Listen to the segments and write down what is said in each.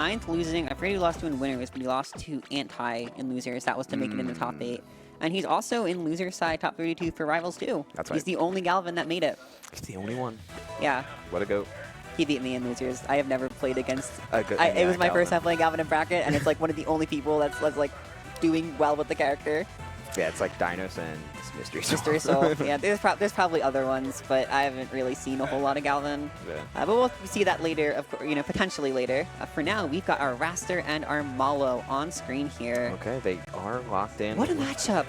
9th, losing. I forget he lost to in winners, but he lost to Anti in losers. That was to make it in the top 8. And he's also in losers side top 32 for Rivals too. That's right. He's the only Galvin that made it. He's the only one. Yeah. What a goat. He beat me in losers. I have never played against. Yeah, it was my Galvin. first time playing Galvin in bracket, and it's like one of the only people that's like doing well with the character. Yeah, it's like Dinos and Mystery Soul. Mystery Soul. Yeah, there's probably other ones, but I haven't really seen a whole lot of Galvin. Yeah. But we'll see that later, potentially later. For now, we've got our Raster and our Malo on screen here. Okay, they are locked in. What a matchup!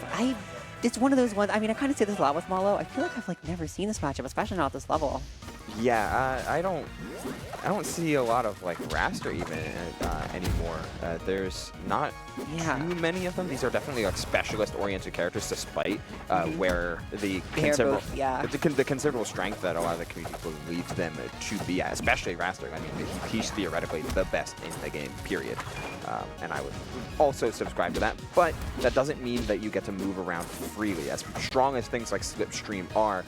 It's one of those ones. I mean, I kind of say this a lot with Malo. I feel like I've never seen this matchup, especially not at this level. Yeah, I don't see a lot of Raster even anymore. There's not too many of them. These are definitely specialist-oriented characters, despite where the considerable strength that a lot of the community believes them to be at, especially Raster. I mean, he's theoretically the best in the game, period. And I would also subscribe to that, but that doesn't mean that you get to move around freely. As strong as things like Slipstream are,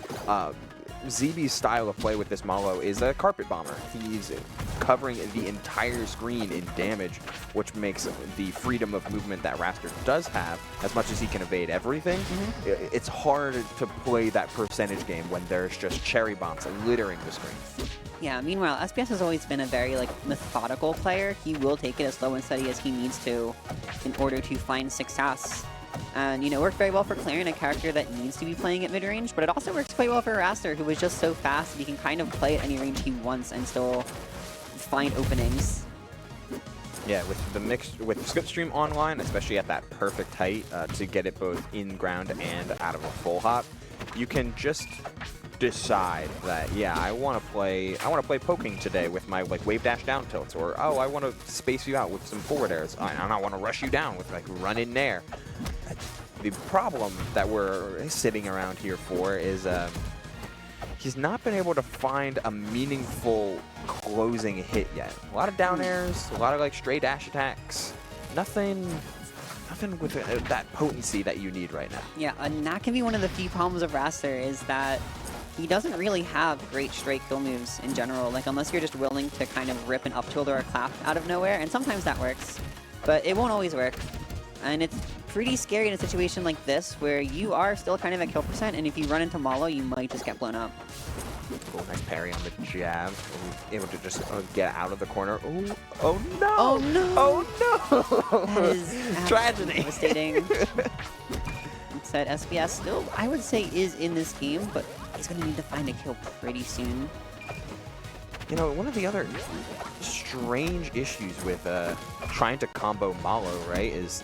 ZeeBee's style of play with this Malo is a carpet bomber. He's covering the entire screen in damage, which makes the freedom of movement that Raster does have, as much as he can evade everything. It's hard to play that percentage game when there's just cherry bombs littering the screen. Yeah, meanwhile, SBS has always been a very methodical player. He will take it as slow and steady as he needs to in order to find success. And, worked very well for Clarion, a character that needs to be playing at mid-range, but it also works quite well for Raster, who is just so fast that he can kind of play at any range he wants and still find openings. Yeah, with the Slipstream online, especially at that perfect height to get it both in ground and out of a full hop, you can just decide that, yeah, I want to play poking today with my wave dash down tilts, or oh, I want to space you out with some forward airs, and I want to rush you down with run in nair. The problem that we're sitting around here for is he's not been able to find a meaningful closing hit yet. A lot of down airs, a lot of stray dash attacks, nothing with that potency that you need right now. Yeah, and that can be one of the few problems of Raster, is that he doesn't really have great straight kill moves in general, unless you're just willing to kind of rip an up tilt or a clap out of nowhere, and sometimes that works, but it won't always work. And it's pretty scary in a situation like this, where you are still kind of at kill percent, and if you run into Malo, you might just get blown up. Oh, nice parry on the jab. Able to just get out of the corner. Ooh. Oh no! Oh no! Oh no! That is tragedy. Devastating. Said SBS still, I would say, is in this game, but he's going to need to find a kill pretty soon. One of the other strange issues with trying to combo Malo, right, is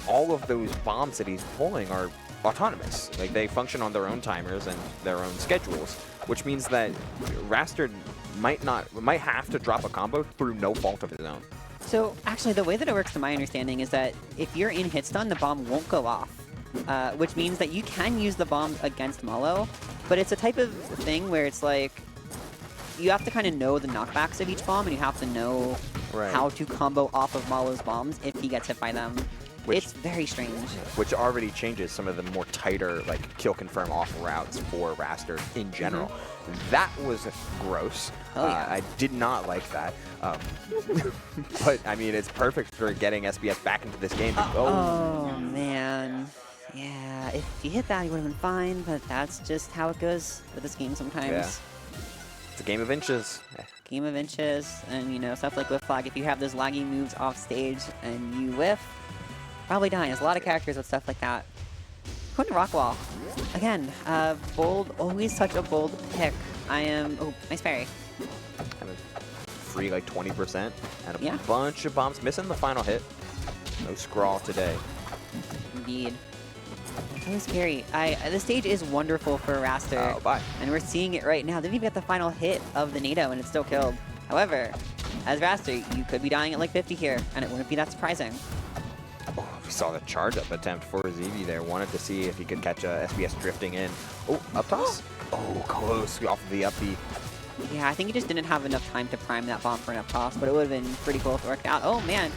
all of those bombs that he's pulling are autonomous. They function on their own timers and their own schedules, which means that Raster might have to drop a combo through no fault of his own. So actually, the way that it works, to my understanding, is that if you're in hit stun, the bomb won't go off. Which means that you can use the bomb against Malo, but it's a type of thing where it's you have to kind of know the knockbacks of each bomb, and you have to know how to combo off of Malo's bombs if he gets hit by them. It's very strange. Which already changes some of the more tighter, kill confirm off routes for Raster in general. That was gross. Oh, yeah. I did not like that. But, I mean, it's perfect for getting SBS back into this game. Oh, man. Yeah, if he hit that, he would have been fine, but that's just how it goes with this game sometimes. Yeah. It's a game of inches. Game of inches, and, stuff like whiff flag. If you have those laggy moves off stage and you whiff, probably dying. There's a lot of characters with stuff like that. Going to Rockwall. Again, bold, always such a bold pick. Oh, nice parry. Free 20%, and a bunch of bombs. Missing the final hit. No scrawl today. Indeed. So scary. The stage is wonderful for Raster. Oh, bye. And we're seeing it right now. They even got the final hit of the NATO, and it's still killed. However, as Raster, you could be dying at 50 here, and it wouldn't be that surprising. Oh, we saw the charge-up attempt for ZeeBee there. Wanted to see if he could catch SBS drifting in. Oh, up toss? Oh, close off of the up B. Yeah, I think he just didn't have enough time to prime that bomb for an up toss, but it would have been pretty cool if it worked out. Oh, man.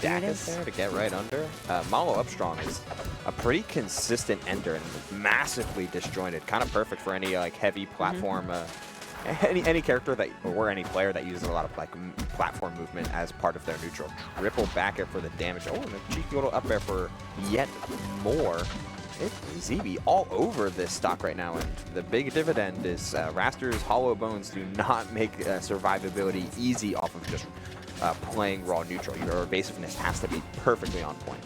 Dacus there to get right under. Malo up strong is a pretty consistent ender and massively disjointed. Kind of perfect for any heavy platform any character that or any player that uses a lot of like platform movement as part of their neutral, triple back air for the damage. Oh, and a cheeky little up air for yet more. It's ZeeBee all over this stock right now, and the big dividend is Raster's hollow bones do not make survivability easy off of just playing raw neutral. Your evasiveness has to be perfectly on point.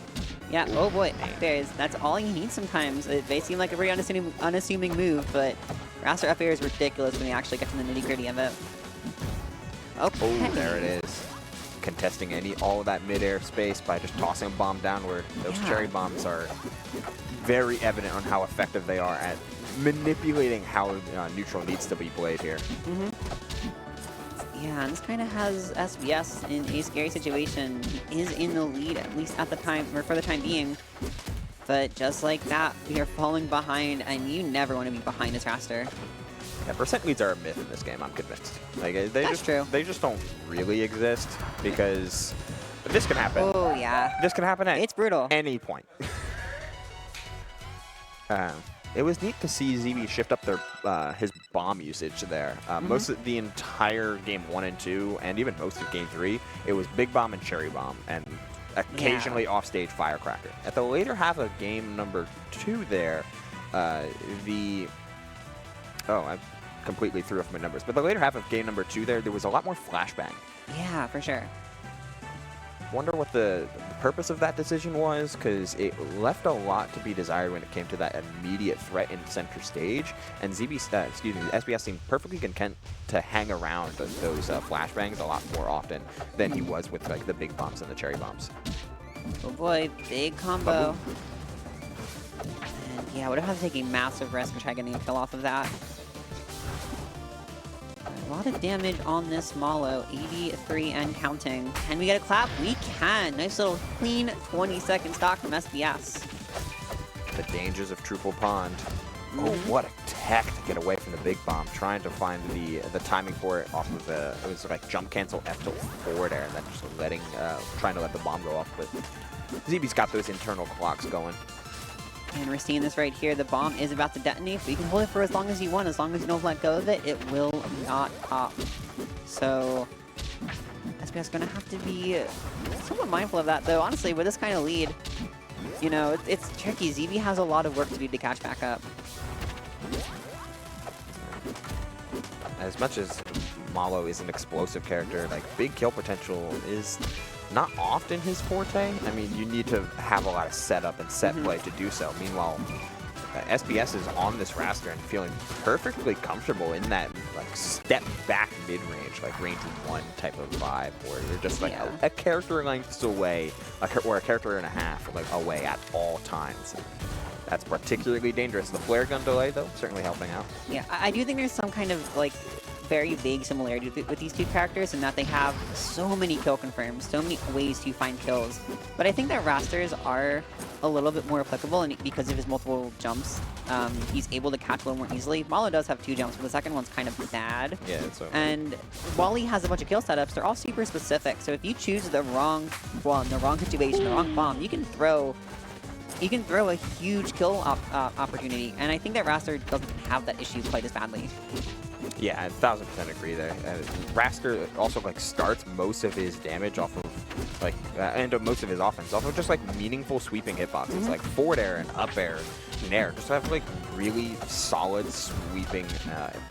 Yeah, oh boy, that's all you need sometimes. It may seem like a very unassuming move, but Raster up air is ridiculous when you actually get to the nitty-gritty of it. Okay. Oh, there it is. Contesting all of that mid-air space by just tossing a bomb downward. Those cherry bombs are very evident on how effective they are at manipulating how neutral needs to be played here. Yeah, and this kind of has SBS in a scary situation. He is in the lead, at least at the time, or for the time being. But just like that, we are falling behind, and you never want to be behind as Raster. Yeah, percent leads are a myth in this game, I'm convinced. Like That's true. They just don't really exist because this can happen. Oh, yeah. This can happen at It's brutal. any point. It was neat to see ZeeBee shift up their his bomb usage there. Most of the entire game 1 and 2, and even most of game 3, it was big bomb and cherry bomb, and occasionally offstage firecracker. At the later half of game number 2 there, I completely threw off my numbers. But the later half of game number 2 there was a lot more flashbang. Yeah, for sure. Wonder what the purpose of that decision was, because it left a lot to be desired when it came to that immediate threat in center stage. And SBS seemed perfectly content to hang around those flashbangs a lot more often than he was with like the big bombs and the cherry bombs. Oh boy, big combo. And yeah, would have to take a massive risk to try getting a kill off of that. A lot of damage on this Malo, 83 and counting. Can we get a clap? We can. Nice little clean 20-second stock from SBS. The dangers of Truffle Pond. Oh, what a tech to get away from the big bomb. Trying to find the timing for it off of it was like jump cancel F to forward air, and then just trying to let the bomb go off. But ZeeBee's got those internal clocks going. And we're seeing this right here. The bomb is about to detonate, but you can hold it for as long as you want. As long as you don't let go of it, it will not pop. So SBS is going to have to be somewhat mindful of that, though. Honestly, with this kind of lead, you know, it's tricky. ZeeBee has a lot of work to do to catch back up. As much as Malo is an explosive character, like big kill potential is not often his forte. I mean, you need to have a lot of setup and set play to do so. Meanwhile, SBS is on this Raster and feeling perfectly comfortable in that like step back mid-range, like range 1 type of vibe, where you're just like a character lengths away, or a character and a half like away at all times. That's particularly dangerous. The flare gun delay, though, certainly helping out. Yeah, I do think there's some kind of like very vague similarity with these two characters in that they have so many kill confirms, so many ways to find kills. But I think that Rasters are a little bit more applicable, and because of his multiple jumps, he's able to catch a little more easily. Malo does have 2 jumps, but the second one's kind of bad. Yeah, it's okay. And while he has a bunch of kill setups, they're all super specific. So if you choose the wrong one, the wrong situation, the wrong bomb, you can throw a huge kill opportunity. And I think that Raster doesn't have that issue quite as badly. Yeah, I 1000% agree there. Raster also like starts most of his damage off of like and most of his offense off of just like meaningful sweeping hitboxes, like forward air and up air and air. Just have like really solid sweeping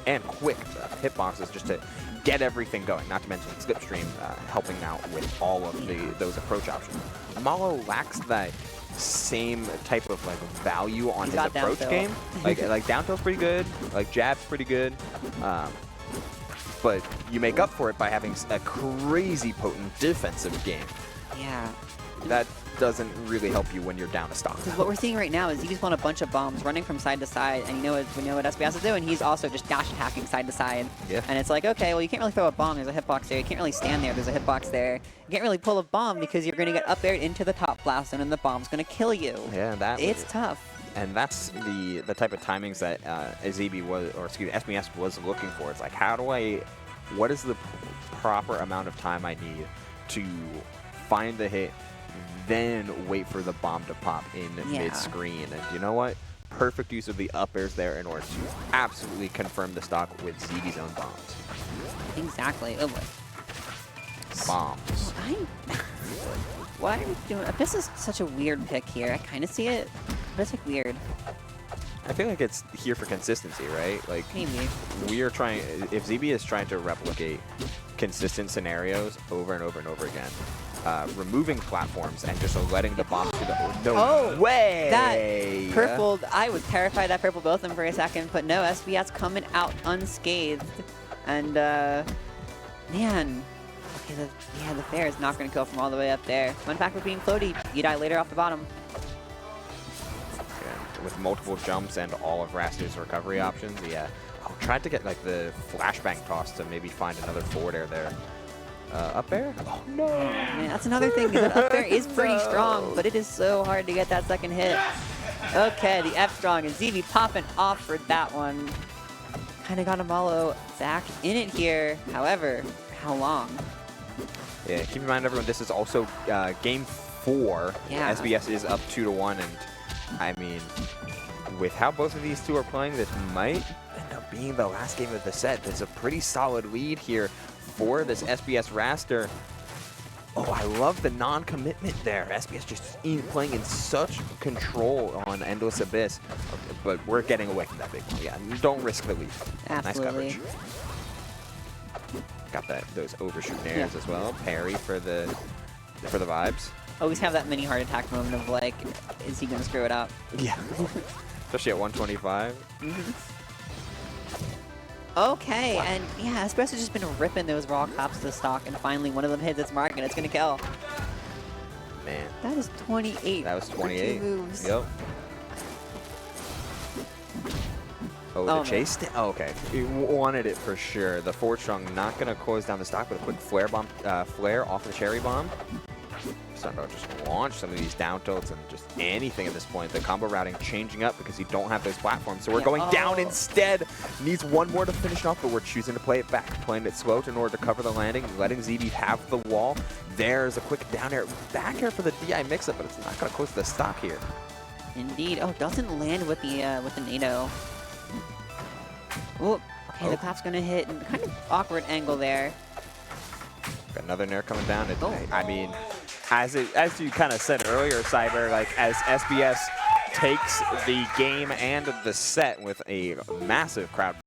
and quick hitboxes just to get everything going. Not to mention Slipstream helping out with all of those approach options. Malo lacks that same type of like value on his approach game. Like down tilt's pretty good, like jab's pretty good, but you make up for it by having a crazy potent defensive game. Yeah. That doesn't really help you when you're down a stock. What we're seeing right now is he's pulling a bunch of bombs, running from side to side, and we know what SBS is doing. He's also just dash attacking side to side. Yeah. And it's like, okay, well, you can't really throw a bomb. There's a hitbox there. You can't really stand there. There's a hitbox there. You can't really pull a bomb because you're going to get up there into the top blast zone, and the bomb's going to kill you. Yeah, it's tough. And that's the type of timings that ZeeBee was, or excuse me, SBS was looking for. It's like, what is the proper amount of time I need to find the hit, then wait for the bomb to pop in mid-screen. And you know what? perfect use of the up airs there in order to absolutely confirm the stock with ZeeBee's own bombs. Exactly. Oh boy. Bombs. Why are we doing? This is such a weird pick here. I kind of see it, but it's like weird. I feel like it's here for consistency, right? Like Maybe. we are trying. If ZeeBee is trying to replicate consistent scenarios over and over and over again, removing platforms and just letting the bombs do the no way. That purple. I was terrified that purple both of them for a second, but no, SBS coming out unscathed, and man. Okay, the fair is not going to kill from all the way up there. Fun fact with being floaty, you die later off the bottom. Yeah, with multiple jumps and all of Raster's recovery options, yeah. Oh, tried to get like the flashbang toss to maybe find another forward air there. Up air? Oh no! Man, that's another thing, is that up air is pretty strong, but it is so hard to get that second hit. Okay, the F strong, and ZeeBee popping off for that one. Kind of got Amalo back in it here. However, how long? Yeah, keep in mind, everyone, this is also game 4. Yeah. SBS is up 2-1, and I mean, with how both of these two are playing, this might end up being the last game of the set. There's a pretty solid lead here for this SBS Raster. Oh, I love the non-commitment there. SBS just playing in such control on Endless Abyss, but we're getting away from that big one. Yeah, don't risk the lead. Absolutely. Nice coverage. Got those overshoot airs as well. Parry for the vibes. Always have that mini heart attack moment of like, is he gonna screw it up? Yeah. Especially at 125. Okay, and yeah, SBS has just been ripping those raw cops to stock, and finally one of them hits its mark, and it's gonna kill. Man. That is 28. That was 28. 2 moves. Yep. Oh, the chase? Oh, okay. He wanted it for sure. The forward strong not going to close down the stock with a quick flare bomb, flare off the cherry bomb. Starting to just launch some of these down tilts and just anything at this point. The combo routing changing up because you don't have those platforms. So we're going down instead. Needs one more to finish off, but we're choosing to play it back. Playing it slow in order to cover the landing, letting ZeeBee have the wall. There's a quick down air, back air for the DI mix-up, but it's not going to close the stock here. Indeed. Oh, doesn't land with the NATO. Oh, okay, the clap's gonna hit, and kind of awkward angle there. Got another nair coming down. I mean, as you kind of said earlier, Cyber, like as SBS takes the game and the set with a massive crowd